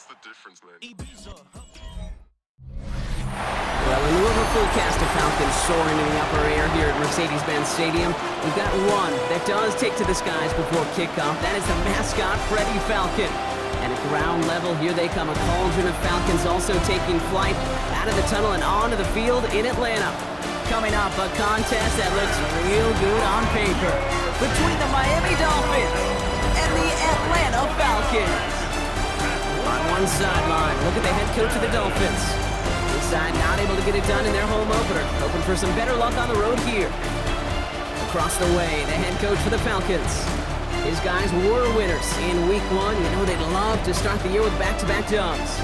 the difference, man. Well, in lieu of a full cast of Falcons soaring in the upper air here at Mercedes-Benz Stadium, we've got one that does take to the skies before kickoff. That is the mascot, Freddie Falcon. And at ground level, here they come, a cauldron of Falcons also taking flight out of the tunnel and onto the field in Atlanta. Coming up, a contest that looks real good on paper between the Miami Dolphins and the Atlanta Falcons. On one sideline, look at the head coach of the Dolphins. This side not able to get it done in their home opener, hoping for some better luck on the road here. Across the way, the head coach for the Falcons. His guys were winners in week one. You know they'd love to start the year with back-to-back dubs.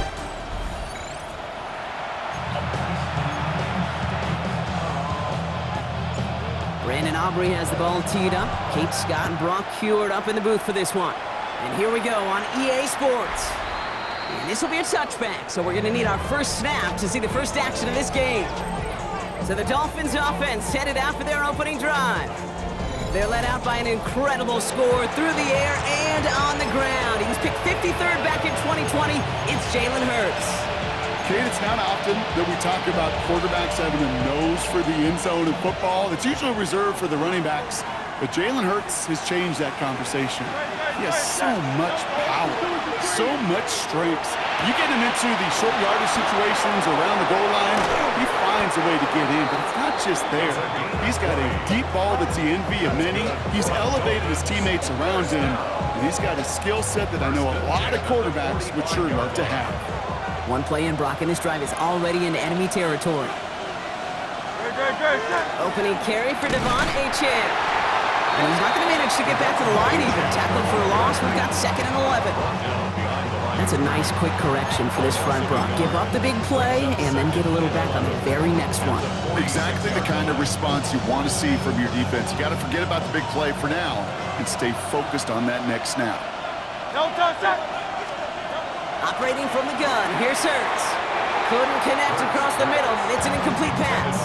Brandon Aubrey has the ball teed up. Kate Scott and Brock Heward up in the booth for this one. And here we go on EA Sports. And this will be a touchback, so we're going to need our first snap to see the first action of this game. So the Dolphins offense headed out for their opening drive. They're led out by an incredible score through the air and on the ground. He was picked 53rd back in 2020. It's Jalen Hurts. Kate, it's not often that we talk about quarterbacks having a nose for the end zone in football. It's usually reserved for the running backs. But Jalen Hurts has changed that conversation. He has so much power, so much strength. You get him into these short yardage situations around the goal line, he finds a way to get in. But it's not just there. He's got a deep ball that's the envy of many. He's elevated his teammates around him. And he's got a skill set that I know a lot of quarterbacks would sure love to have. One play in, Brock, and this drive is already in enemy territory. Opening carry for Devon Achane. And he's not going to manage to get back to the line even. Tackled for a loss. We've got 2nd and 11. That's a nice quick correction for this front, Brock. Give up the big play and then get a little back on the very next one. Exactly the kind of response you want to see from your defense. You got to forget about the big play for now and stay focused on that next snap. Operating from the gun. Here's Hurts. Couldn't connect across the middle. It's an incomplete pass.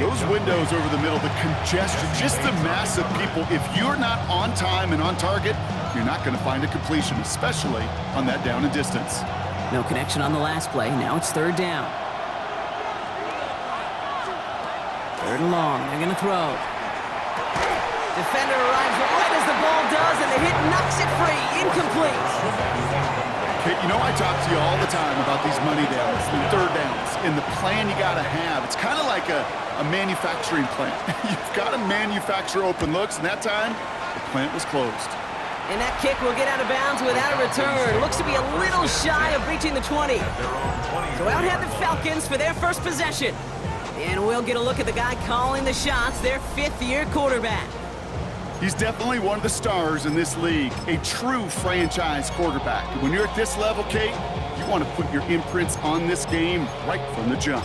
Those windows over the middle, the congestion, just the mass of people. If you're not on time and on target, you're not going to find a completion, especially on that down and distance. No connection on the last play. Now it's 3rd down. 3rd and long. They're going to throw. Defender arrives right as the ball does, and the hit knocks it free. Incomplete. Okay, you know I talk to you all the time about these money downs, the 3rd downs, and the plan you got to have. It's kind of like a manufacturing plant. You've got to manufacture open looks, and that time, the plant was closed. And that kick will get out of bounds without a return. Looks to be a little shy of reaching the 20. So out head the Falcons for their first possession. And we'll get a look at the guy calling the shots, their 5th-year quarterback. He's definitely one of the stars in this league, a true franchise quarterback. When you're at this level, Kate, you want to put your imprints on this game right from the jump.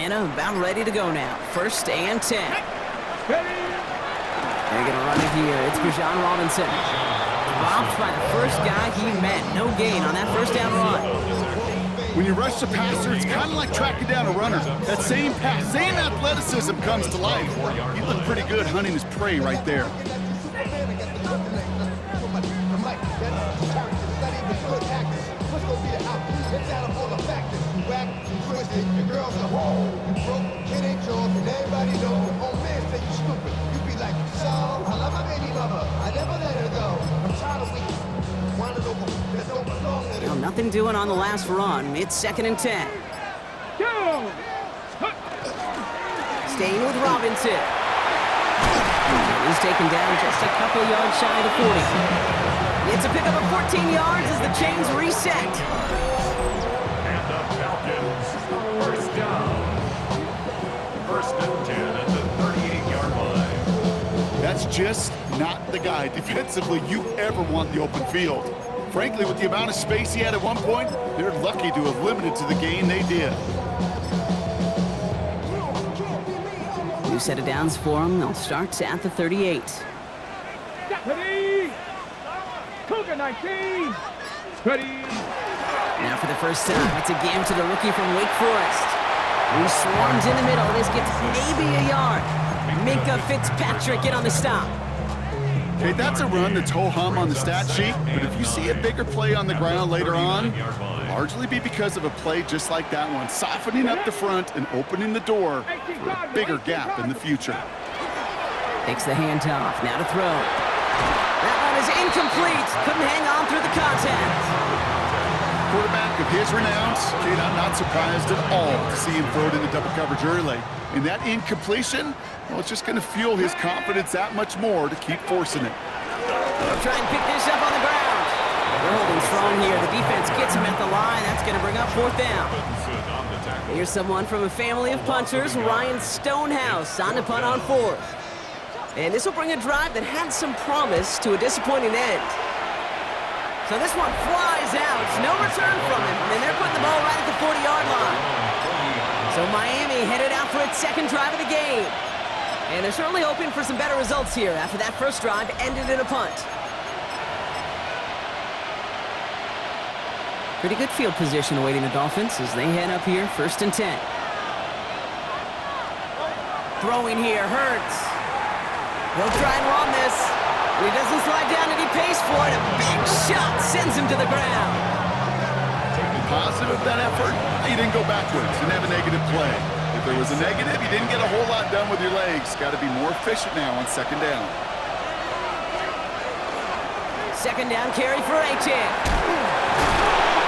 Atlanta about ready to go now. 1st and 10. They're going to run it here. It's Bijan Robinson. Dropped by the first guy he met. No gain on that 1st down run. When you rush the passer, it's kind of like tracking down a runner. That same pass, same athleticism comes to life. He looked pretty good hunting his prey right there. Well, nothing doing on the last run. It's 2nd and 10. Staying with Robinson. He's taken down just a couple yards shy of the 40. It's a pickup of 14 yards as the chains reset. And the Falcons, 1st down. 1st and 10 at the 38-yard line. That's just not the guy defensively you ever want the open field. Frankly, with the amount of space he had at one point, they're lucky to have limited to the gain they did. New set of downs for them. They'll start at the 38. Ready? Cougar 19. Ready? Now for the first time, it's a game to the rookie from Wake Forest. He swarms in the middle. This gets maybe a yard. Minka Fitzpatrick in on the stop. Okay, that's a run that's ho-hum on the stat sheet, but if you see a bigger play on the ground later on, largely be because of a play just like that one, softening up the front and opening the door for a bigger gap in the future. Takes the handoff. Now to throw. That one is incomplete. Couldn't hang on through the contact. Quarterback of his renown, Kate, I'm not surprised at all to see him throw it into double coverage early. And that incompletion, well, it's just going to fuel his confidence that much more to keep forcing it. They'll try and pick this up on the ground. They're holding strong here. The defense gets him at the line. That's going to bring up 4th down. Here's someone from a family of punters, Ryan Stonehouse, on to punt on 4th. And this will bring a drive that had some promise to a disappointing end. So this one flies out. No return from him. And they're putting the ball right at the 40-yard line. So Miami headed out for its second drive of the game. And they're certainly hoping for some better results here after that first drive ended in a punt. Pretty good field position awaiting the Dolphins as they head up here, 1st and 10. Throwing here, Hurts. He'll try and run this. He doesn't slide down and he pays for it. A big shot sends him to the ground. Positive of that effort, you didn't go backwards. You didn't have a negative play. If there was a negative, you didn't get a whole lot done with your legs. Got to be more efficient now on 2nd down. 2nd down carry for Achane.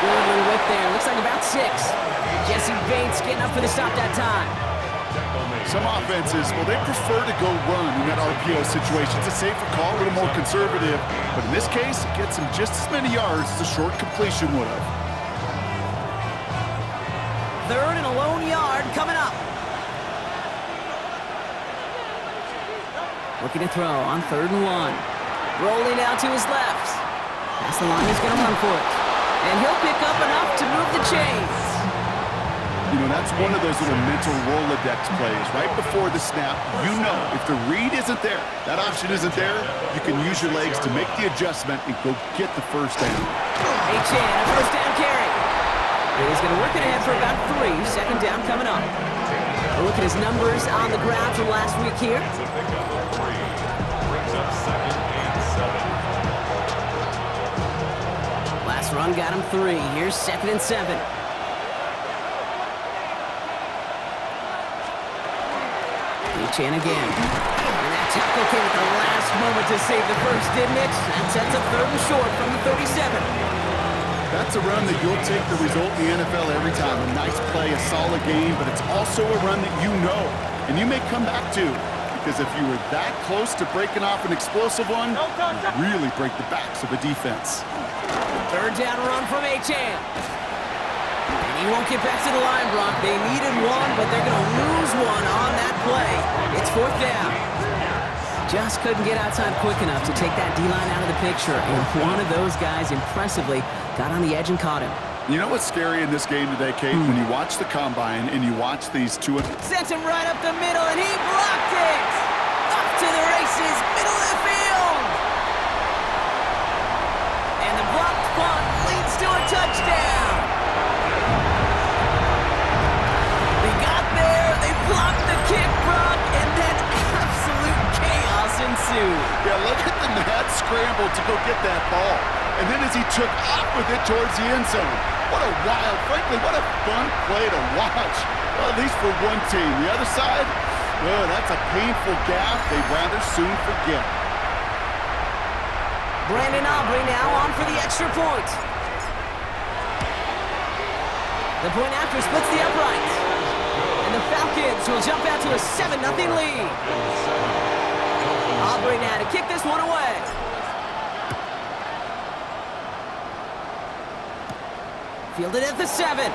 Good little whip there. Looks like about 6. Jesse Bates getting up for the stop that time. Some offenses, well, they prefer to go run in that RPO situation. It's a safer call, a little more conservative. But in this case, it gets him just as many yards as a short completion would have. 3rd and a lone yard coming up. Looking to throw on 3rd and 1. Rolling out to his left. Past the line, he's going to run for it. And he'll pick up enough to move the chains. You know, that's one of those little mental Rolodex plays. Right before the snap, you know if the read isn't there, that option isn't there, you can use your legs to make the adjustment and go get the 1st down. Achane, a 1st down carry. He's going to work it ahead for about 3. 2nd down coming up. A look at his numbers on the ground from last week here. Last run got him 3. Here's 2nd and 7. Achane again. And that tackle came at the last moment to save the first, didn't it? That sets up 3rd and short from the 37. That's a run that you'll take the result in the NFL every time. A nice play, a solid game, but it's also a run that you know, and you may come back to, because if you were that close to breaking off an explosive one, you really break the backs of a defense. 3rd down run from Achane. And he won't get back to the line, Brock. They needed one, but they're going to lose one on that play. It's 4th down. Just couldn't get outside quick enough to take that D-line out of the picture, and one of those guys impressively got on the edge and caught him. You know what's scary in this game today, Kate? When you watch the combine and you watch these two... Sent him right up the middle, and he blocked it! Up to the races, middle of the field! And the blocked punt leads to a touchdown! They got there, they blocked the kick, Brock, and then absolute chaos ensued. Yeah, look at the mad scramble to go get that ball. And then as he took off with it towards the end zone. What a wild, frankly, what a fun play to watch. Well, at least for one team. The other side, oh, that's a painful gaffe they'd rather soon forget. Brandon Aubrey now on for the extra point. The point after splits the uprights. And the Falcons will jump out to a 7-0 lead. Aubrey now to kick this one away. Fielded at the 7.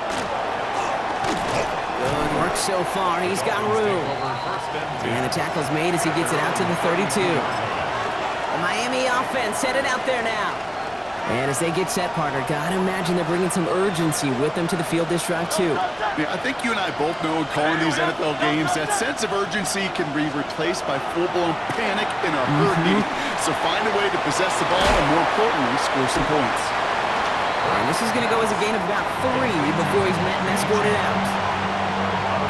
Good work so far. He's got room. And the tackle's made as he gets it out to the 32. The Miami offense headed out there now. And as they get set, partner, gotta imagine they're bringing some urgency with them to the field this drive, too. Yeah, I think you and I both know in calling these NFL games that sense of urgency can be replaced by full-blown panic in a heartbeat. So find a way to possess the ball and, more importantly, score some points. And this is going to go as a gain of about 3 before he's met and escorted out.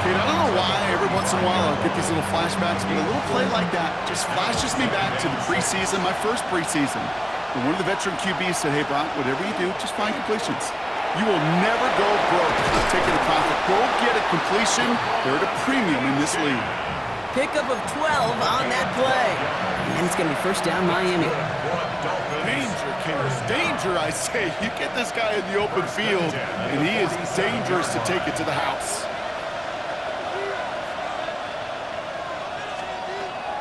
Okay, I don't know why every once in a while I'll get these little flashbacks, but a little play like that just flashes me back to the preseason, my first preseason. And one of the veteran QBs said, hey, Brock, whatever you do, just find completions. You will never go broke taking a profit. Go get a completion. They're at a premium in this league. Pickup of 12 on that play. And it's going to be first down Miami. Danger, Kenners. Danger, I say. You get this guy in the open field, and he is dangerous to take it to the house.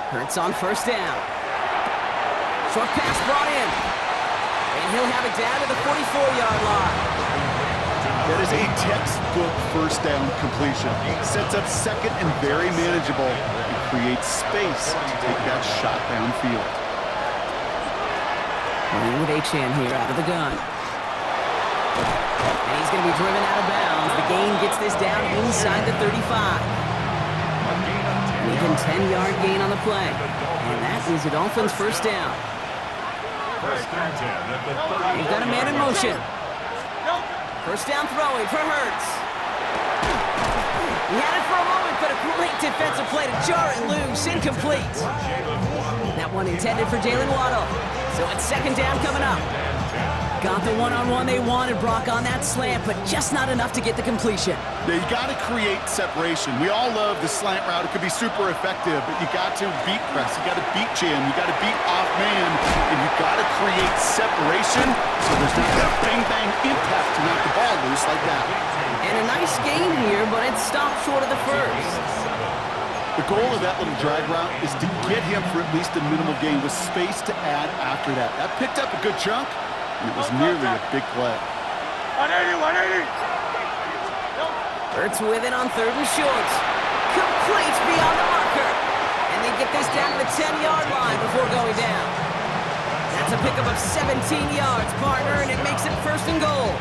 Hurts on first down. Short pass brought in. And he'll have it down to the 44-yard line. That is a textbook first down completion. Sets up second and very manageable and creates space to take that shot downfield. Running with Achan here out of the gun. And he's going to be driven out of bounds. The gain gets this down inside the 35. And even 10-yard gain on the play. And that is the Dolphins' first down. First and 10 at the 30. They've got a man in motion. First down throwing for Hurts. He had it for a moment, but a great defensive play to jar it loose. Incomplete. That one intended for Jalen Waddle. So it's second down coming up. Got the one-on-one they wanted, Brock, on that slant, but just not enough to get the completion. Yeah, you got to create separation. We all love the slant route. It could be super effective, but you got to beat press. You got to beat jam. You got to beat off man, and you got to create separation so there's not that bang-bang impact to knock the ball loose like that. And a nice gain here, but it stopped short of the first. The goal of that little drag route is to get him for at least a minimal gain with space to add after that. That picked up a good chunk, and it was nearly a big play. 180. Hurts with it on third and short. Complete beyond the marker. And they get this down to the 10-yard line before going down. That's a pickup of 17 yards, partner, and it makes it first and goal.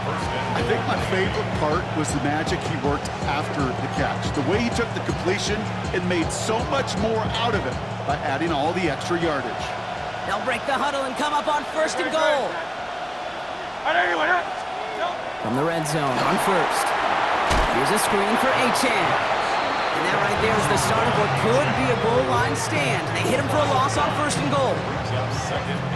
I think my favorite part was the magic he worked after the catch. The way he took the completion and made so much more out of it by adding all the extra yardage. They'll break the huddle and come up on first and goal. From the red zone on first. Here's a screen for Achan. And that right there is the start of what could be a goal line stand. They hit him for a loss on first and goal.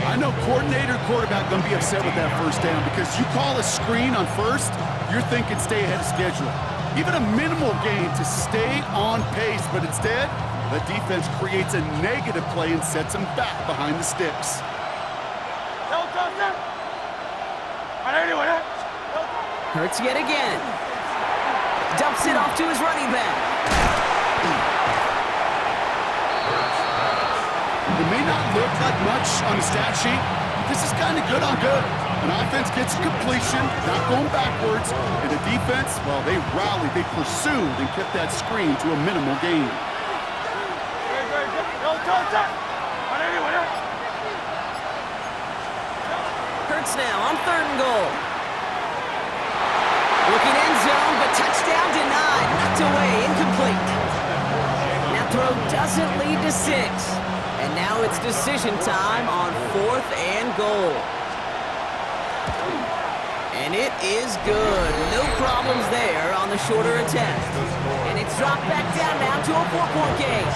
I know coordinator quarterback going to be upset with that first down because you call a screen on first, you're thinking stay ahead of schedule. Even a minimal gain to stay on pace, but instead, the defense creates a negative play and sets him back behind the sticks. Hurts yet again. Dumps it off to his running back. It may not look like much on the stat sheet, but this is kind of good on good. An offense gets completion, not going backwards, and the defense, well, they rallied, they pursued, and kept that screen to a minimal gain. Hurts now on third and goal. Looking end zone, but touchdown denied. Knocked away, incomplete. That throw doesn't lead to 6. And now it's decision time on fourth and goal. And it is good. No problems there on the shorter attempt. And it's dropped back down now to a 4-point game.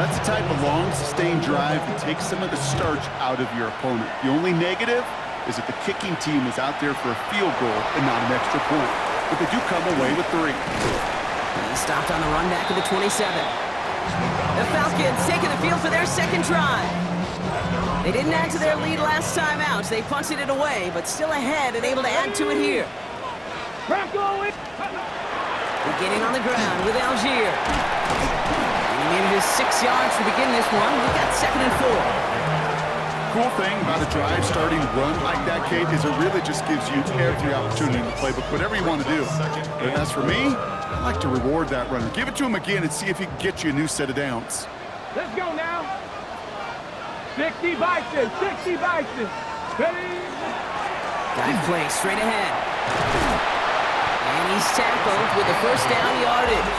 That's the type of long, sustained drive that takes some of the starch out of your opponent. The only negative is that the kicking team is out there for a field goal and not an extra point. But they do come away with 3. He stopped on the run back of the 27. The Falcons taking the field for their second drive. They didn't add to their lead last time out. They punted it away, but still ahead and able to add to it here. Beginning on the ground with Algier. And he needed his 6 yards to begin this one. We got second and 4. Cool thing about a drive starting run like that, Kate, is it really just gives you every opportunity in the playbook, whatever you want to do. But as for me, I like to reward that runner. Give it to him again and see if he can get you a new set of downs. Let's go now. 60 Bison. Ready? Dive play straight ahead. And he's tackled with the first down yardage.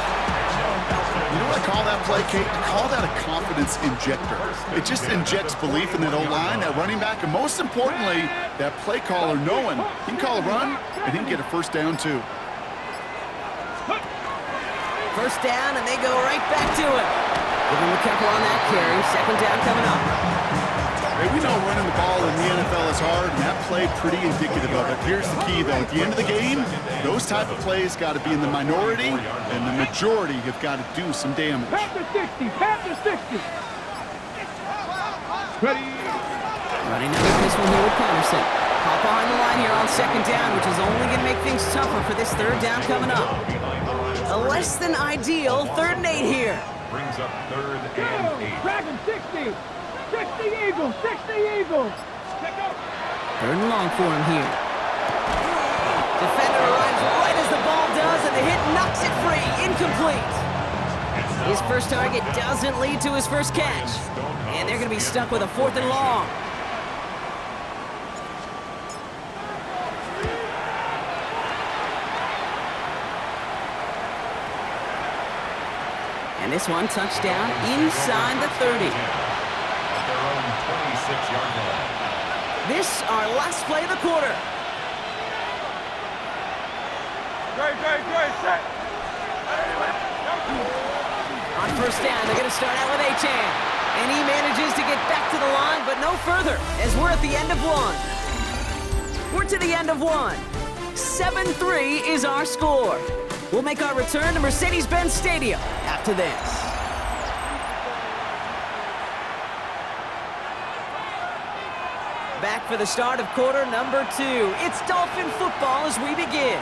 You know what I call that play, Kate? I call that a confidence injector. It just injects belief in that O-line, that running back, and most importantly, that play caller knowing he can call a run and he can get a first down too. First down, and they go right back to it. Give him a couple on that carry. Second down coming up. Hey, we know running the ball in the NFL is hard, and that play pretty indicative of it. Here's the key, though. At the end of the game, those type of plays got to be in the minority, and the majority have got to do some damage. Past the 60, past the 60. Ready. Running another pistol here with Patterson. Hop behind the line here on second down, which is only going to make things tougher for this third down coming up. A less than ideal 3rd and 8 here. Brings up 3rd and 8. Dragon 60. 60 Eagles, 60 Eagles. Check out. 3rd and long for him here. Defender arrives right as the ball does, and the hit knocks it free. Incomplete. His first target doesn't lead to his first catch. And they're going to be stuck with a 4th and long. And this one, touchdown inside the 30. At their own 26-yard line. This, our last play of the quarter. Great, set. On first down, they're going to start out with Achane. And he manages to get back to the line, but no further, as we're at the end of one. We're to the end of one. 7-3 is our score. We'll make our return to Mercedes-Benz Stadium after this. Back for the start of quarter number 2. It's Dolphin football as we begin.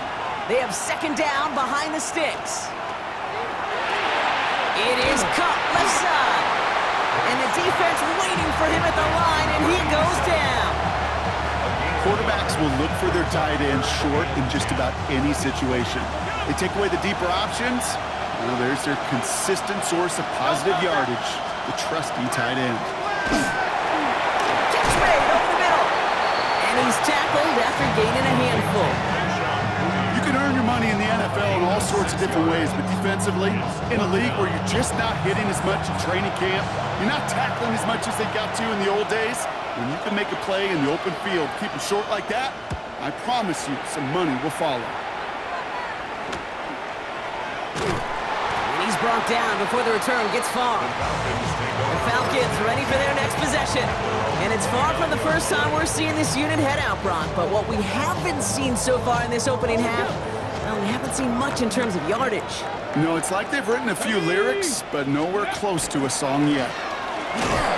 They have second down behind the sticks. It is cut left side. And the defense waiting for him at the line, and he goes down. Quarterbacks will look for their tight end short in just about any situation. They take away the deeper options. Well, there's their consistent source of positive yardage, the trusty tight end. Catch made over the middle. And he's tackled after gaining a handful. You can earn your money in the NFL in all sorts of different ways, but defensively, in a league where you're just not hitting as much in training camp, you're not tackling as much as they got to in the old days, when you can make a play in the open field, keep it short like that, I promise you some money will follow. And he's brought down before the return gets far. The Falcons ready for their next possession. And it's far from the first time we're seeing this unit head out, Brock. But what we haven't seen so far in this opening half, well, we haven't seen much in terms of yardage. You know, it's like they've written a few lyrics, but nowhere close to a song yet.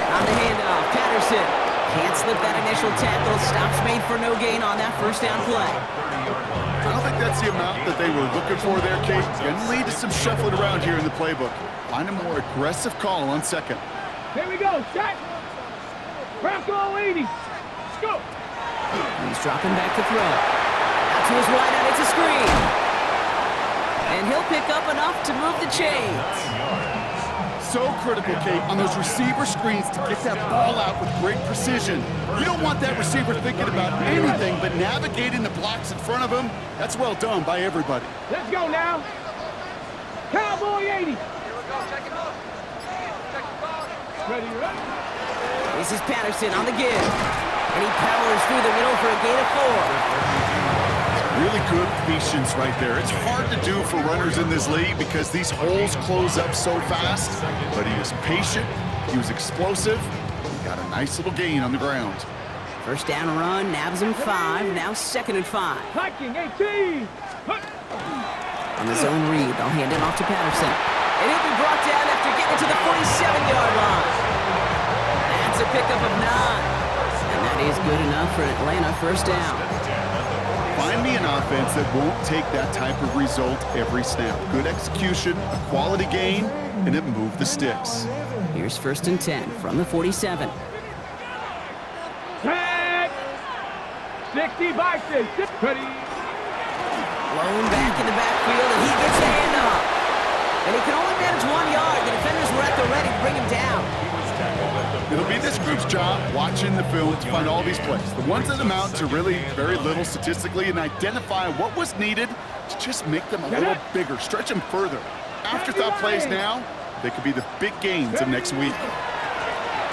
On the handoff, Patterson can't slip that initial tackle. Stops made for no gain on that first down play. I don't think that's the amount that they were looking for there, Kate. Going to lead to some shuffling around here in the playbook. Find a more aggressive call on second. Here we go, set. Bronco 80. Let's go. He's dropping back to throw. Out to his wide out, it's a screen. And he'll pick up enough to move the chains. So critical, Kate, on those receiver screens to get that ball out with great precision. You don't want that receiver thinking about anything but navigating the blocks in front of him. That's well done by everybody. Let's go now. Cowboy 80. Ready, ready. This is Patterson on the give. And he powers through the middle for a gain of 4. Really good patience right there. It's hard to do for runners in this league because these holes close up so fast. But he was patient, he was explosive, he got a nice little gain on the ground. First down run, nabs him 5, now 2nd and 5. Hiking 18. On the zone read, they'll hand it off to Patterson. And he'll be brought down after getting to the 47-yard line. That's a pickup of 9. And that is good enough for Atlanta first down. Find me an offense that won't take that type of result every snap. Good execution, a quality gain, and it moved the sticks. Here's 1st and 10 from the 47. Tag. 60 Vikings. Ready. Blown back in the backfield, and he gets the handoff. And he can only manage 1 yard. The defenders were at the ready to bring him down. It'll be this group's job watching the film to find all these plays, the ones that amount to really very little statistically, and identify what was needed to just make them a little bigger, stretch them further. Afterthought plays now, they could be the big gains of next week.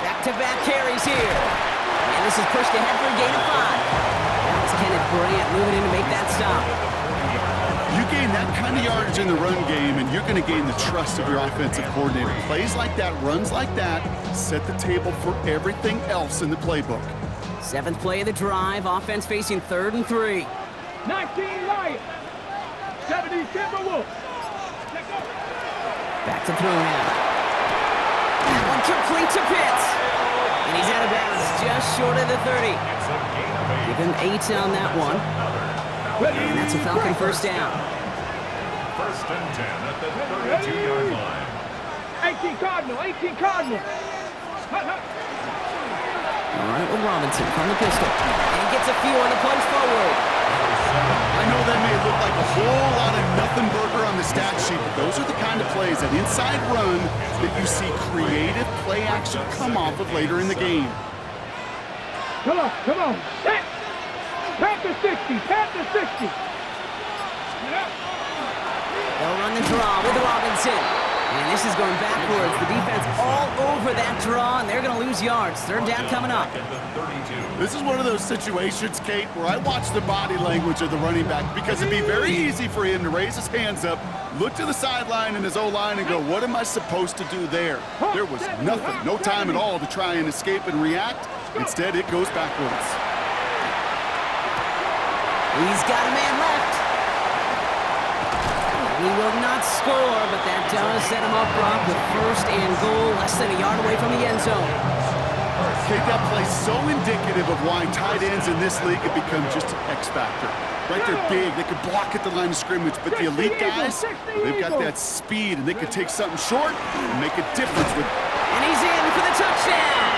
Back-to-back carries here. And this is pushed ahead for a gain of 5. That was Kenneth Bryant moving in to make that stop. You gain that kind of yardage in the run game, and you're going to gain the trust of your offensive coordinator. Plays like that, runs like that, set the table for everything else in the playbook. 7th play of the drive, offense facing 3rd and 3. 19 Lions. 70 Timberwolves. Back to throw now. That one complete to Pitts. And he's out of bounds, just short of the 30. Give him 8 on that one. And that's a Falcon first down. First and 10 at the 32-yard line. 18 Cardinal, 18 Cardinal. All right, with Robinson from the pistol. And he gets a few on the punch forward. I know that may look like a whole lot of nothing burger on the stat sheet, but those are the kind of plays, that inside run, that you see creative play action come off of later in the game. Come on, come on. Panther 60, Panther 60. They'll run the draw with Robinson. And this is going backwards. The defense all over that draw, and they're going to lose yards. 3rd down coming up. This is one of those situations, Kate, where I watch the body language of the running back, because it'd be very easy for him to raise his hands up, look to the sideline in his O-line and go, what am I supposed to do there? There was nothing, no time at all to try and escape and react. Instead, it goes backwards. He's got a man left. He will not score, but that does set him up, Brock, with 1st and goal, less than a yard away from the end zone. Kate, that play's so indicative of why tight ends in this league have become just an X factor. Right, they're big, they can block at the line of scrimmage, but the elite guys, they've got that speed, and they can take something short and make a difference with it. And he's in for the touchdown.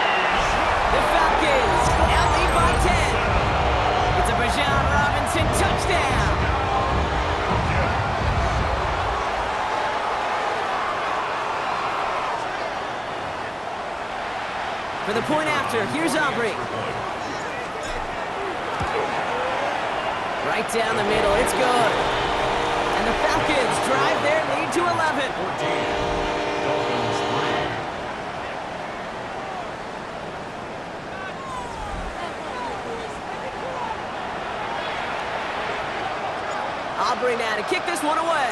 The Falcons now lead by 10. It's a Bijan Robinson touchdown. For the point after, here's Aubrey. Right down the middle, it's good. And the Falcons drive their lead to 11. Dolphins 3. Aubrey now to kick this one away.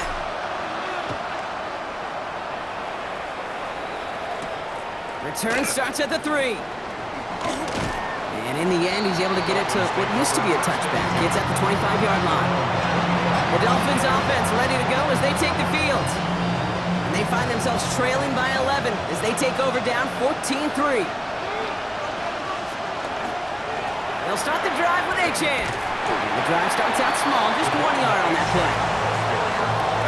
Return starts at the 3. And in the end, he's able to get it to what used to be a touchback. It's at the 25-yard line. The Dolphins offense ready to go as they take the field. And they find themselves trailing by 11 as they take over down 14-3. They'll start the drive with Achane. The drive starts out small, just 1 yard on that play.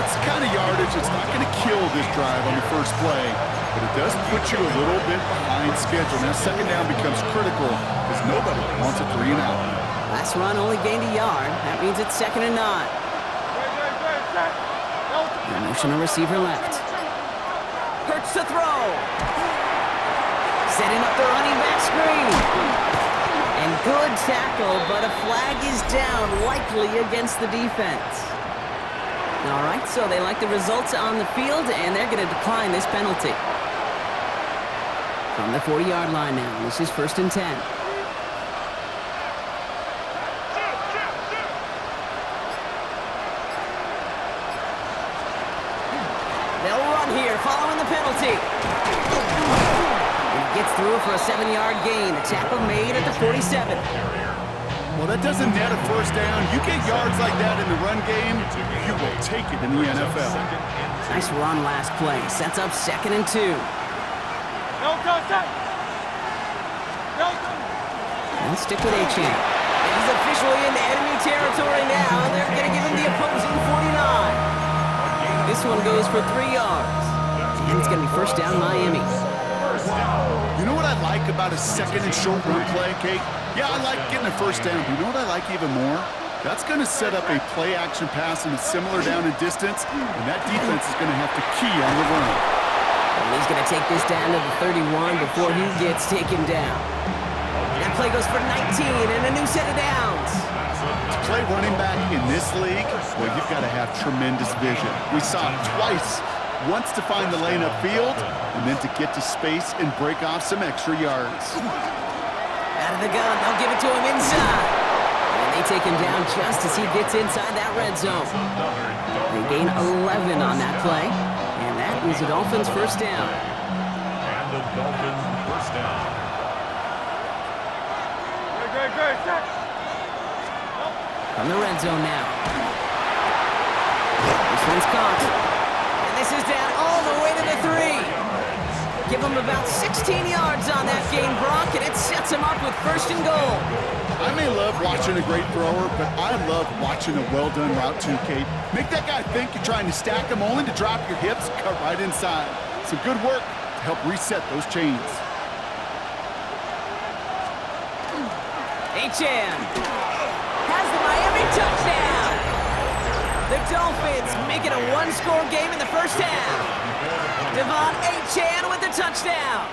That's the kind of yardage that's not going to kill this drive on the first play, but it does put you a little bit behind schedule. Now 2nd down becomes critical because nobody wants a 3 and out. Last run only gained a yard. That means it's 2nd and 9. The motion receiver left. Hurts to throw. Setting up the running back screen. And good tackle, but a flag is down, likely against the defense. All right, so they like the results on the field, and they're going to decline this penalty. From the 40-yard line now, this is 1st and 10. They'll run here, following the penalty. And he gets through for a 7-yard gain. The tackle made at the 47. Well, that doesn't net a 1st down. You get yards like that in the run game, you will take it in the NFL. Nice run last play. Sets up 2nd and 2. And stick with Achane. And he's officially into enemy territory now. They're going to give him the opposing 49. This one goes for 3 yards. And it's going to be 1st down Miami. You know what I like about a 2nd and short run play, Kate? Yeah, I like getting a 1st down. But you know what I like even more? That's going to set up a play-action pass in a similar down and distance, and that defense is going to have to key on the run. And he he's going to take this down to the 31 before he gets taken down. That play goes for 19 and a new set of downs. To play running back in this league, well, you've got to have tremendous vision. We saw it twice. Once to find the lane upfield, and then to get to space and break off some extra yards. Out of the gun, they'll give it to him inside. And they take him down just as he gets inside that red zone. They gain 11 on that play, and that is the Dolphins' first down. And the Dolphins first down. From the red zone now. This one's caught. And this is down all the way to the 3. Give him about 16 yards on that gain, Brock, and it sets him up with first and goal. I may love watching a great thrower, but I love watching a well-done route too, Kate. Make that guy think you're trying to stack him only to drop your hips, cut right inside. Some good work to help reset those chains. H.N. has the Miami touchdown. The Dolphins make it a one-score game in the first half. Devon H.N. with the touchdown.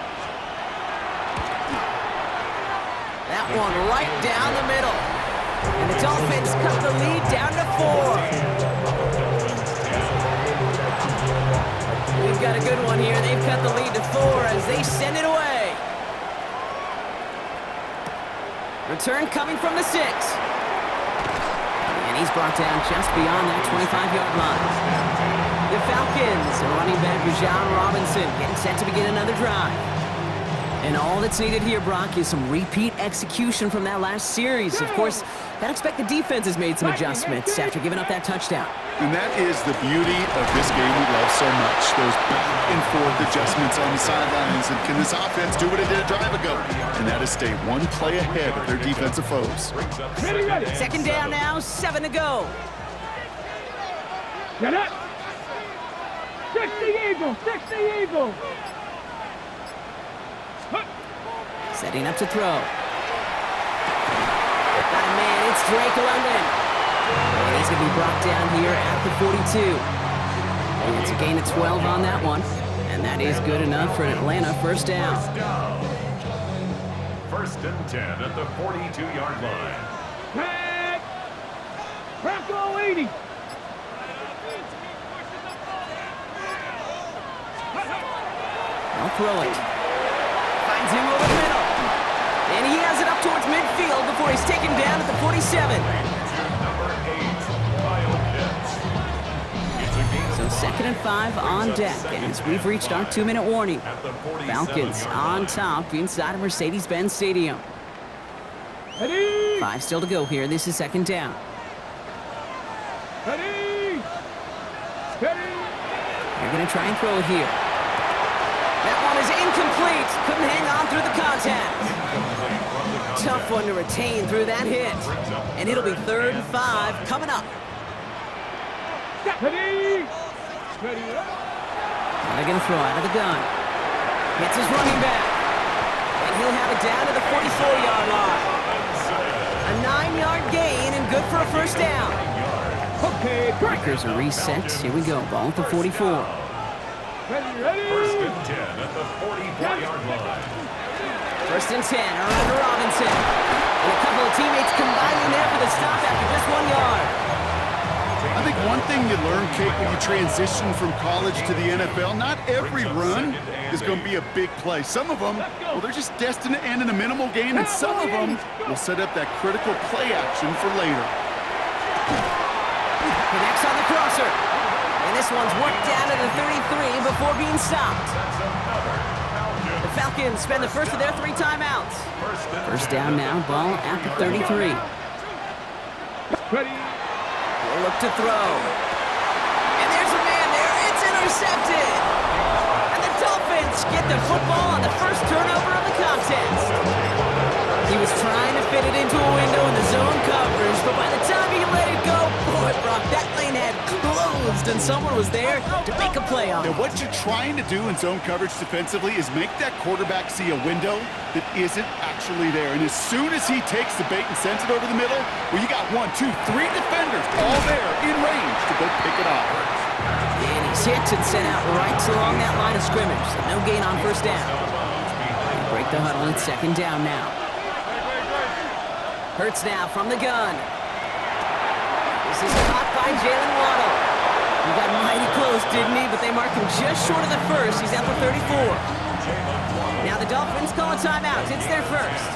That one right down the middle. And the Dolphins cut the lead down to 4. We've got a good one here. They've cut the lead to 4 as they send it away. Return coming from the 6. And he's brought down just beyond that 25-yard line. The Falcons, running back Bijan Robinson, getting set to begin another drive. And all that's needed here, Brock, is some repeat execution from that last series. Of course, I'd expect the defense has made some adjustments after giving up that touchdown. And that is the beauty of this game we love so much. Those back and forth adjustments on the sidelines. And can this offense do what it did a drive ago? And that is stay one play ahead of their defensive foes. Second down now, 7 to go. Get it! 60 Eagles! 60 Eagles! Setting up to throw. Got a man, it's Drake London. And he's going to be brought down here at the 42. And it's a gain of 12 on that one. And that is good enough for an Atlanta first down. First and 10 at the 42-yard line. Tag! Bronco 80! I'll throw it. Finds him over the middle. And he has it up towards midfield before he's taken down at the 47. So second and 5 on deck as we've reached our 2-minute warning. Falcons on top inside of Mercedes-Benz Stadium. 5 still to go here. This is second down. Ready! Ready! They're going to try and throw it here. That one is incomplete. Couldn't hang on through the contact. Tough one to retain through that hit. And it'll be 3rd and 5 coming up. Ready! Ready! Now they're going to throw out of the gun. Hits his running back. And he'll have it down to the 44-yard line. A 9-yard gain and good for a first down. Okay, Breakers are reset. Here we go. Ball at the 44. ready, ready! First and 10 at the 44-yard line. First and 10 around to Robinson. And a couple of teammates combining there for the stop after just 1 yard. I think one thing you learn, Kate, when you transition from college to the NFL, not every run is going to be a big play. Some of them, well, they're just destined to end in a minimal gain, and some of them will set up that critical play action for later. Connects on the crosser. And this one's worked down to the 33 before being stopped. The Falcons spend the first of their 3 timeouts. First down now, ball at the 33. Ready! We'll look to throw. And there's a man there. It's intercepted. And the Dolphins get the football on the first turnover of the contest. He was trying to fit it into a window in the zone coverage, but by the time he let it go, boy, Brock, that lane had closed, and someone was there to make a play on it. And what you're trying to do in zone coverage defensively is make that quarterback see a window that isn't actually there. And as soon as he takes the bait and sends it over the middle, well, you got 1, 2, 3 defenders all there in range to go pick it off. And He's hit and sent out right along that line of scrimmage, so no gain on first down. They break the huddle at second down now. Hurts now from the gun. This is caught by Jalen Waddle. He got mighty close, didn't he? But they marked him just short of the first. He's at the 34. Now the Dolphins call a timeout. It's their first.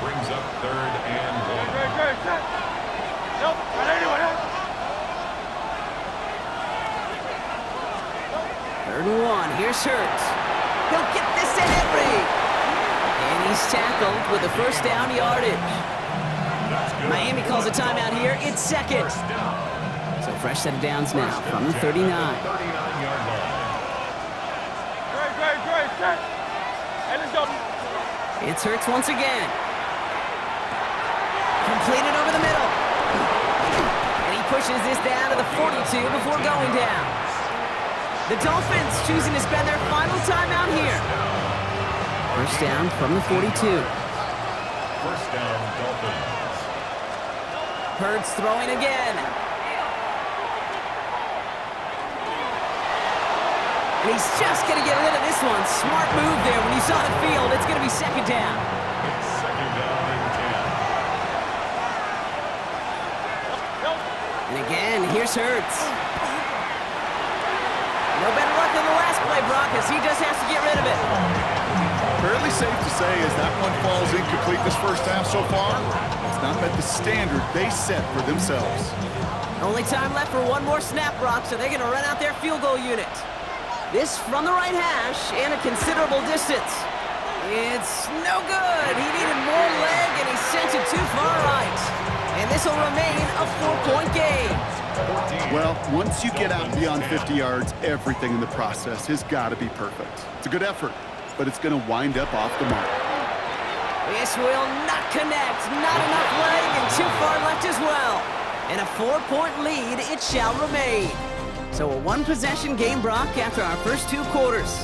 Brings up 3rd and 1. Third and 1. Here's Hurts. He'll get this to Henry. And he's tackled with the first down yardage. Miami calls a timeout here. It's second. So fresh set of downs now from the 39. 39-yard line. It's Hurts once again. Completed over the middle. And he pushes this down to the 42 before going down. The Dolphins choosing to spend their final timeout here. First down from the 42. First down, Dolphins. Hurts throwing again. And he's just going to get rid of this one. Smart move there when he saw the field. It's going to be second down. It's second down and 10. And again, here's Hurts. No better luck than the last play, Brock, as he just has to get rid of it. Fairly safe to say as that one falls incomplete this first half so far, it's not met the standard they set for themselves. Only time left for one more snap, Brock, so they're going to run out their field goal unit. This from the right hash and a considerable distance. It's no good. He needed more leg, and he sent it too far right. And this will remain a 4-point game. Well, once you get out beyond 50 yards, everything in the process has got to be perfect. It's a good effort, but it's going to wind up off the mark. This will not connect. Not enough leg and too far left as well. And a 4-point lead it shall remain. So a one-possession game, Brock, after our first 2 quarters.